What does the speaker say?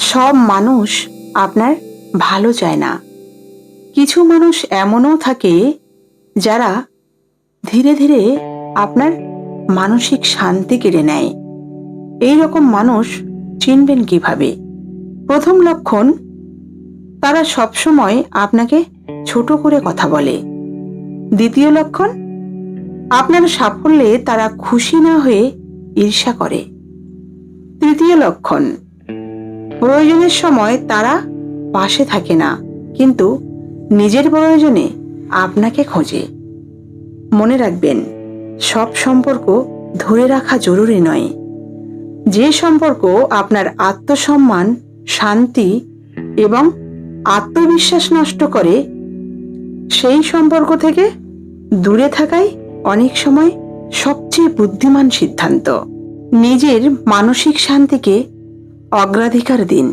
সব মানুষ আপনার ভালো চায় না। কিছু মানুষ এমনও থাকে যারা ধীরে ধীরে আপনার মানসিক শান্তি কেড়ে নেয়। এই রকম মানুষ চিনবেন কিভাবে? প্রথম লক্ষণ, তারা সবসময় আপনাকে ছোট করে কথা বলে। দ্বিতীয় লক্ষণ, আপনার সাফল্যে তারা খুশি না হয়ে ঈর্ষা করে। তৃতীয় লক্ষণ, প্রয়োজনের সময় তারা পাশে থাকে না, কিন্তু নিজের প্রয়োজনে আপনাকে খোঁজে। মনে রাখবেন, সব সম্পর্ক ধরে রাখা জরুরি নয়। যে সম্পর্ক আপনার আত্মসম্মান, শান্তি এবং আত্মবিশ্বাস নষ্ট করে, সেই সম্পর্ক থেকে দূরে থাকাই অনেক সময় সবচেয়ে বুদ্ধিমান সিদ্ধান্ত। নিজের মানসিক শান্তিকে অগ্রাধিকার দিন।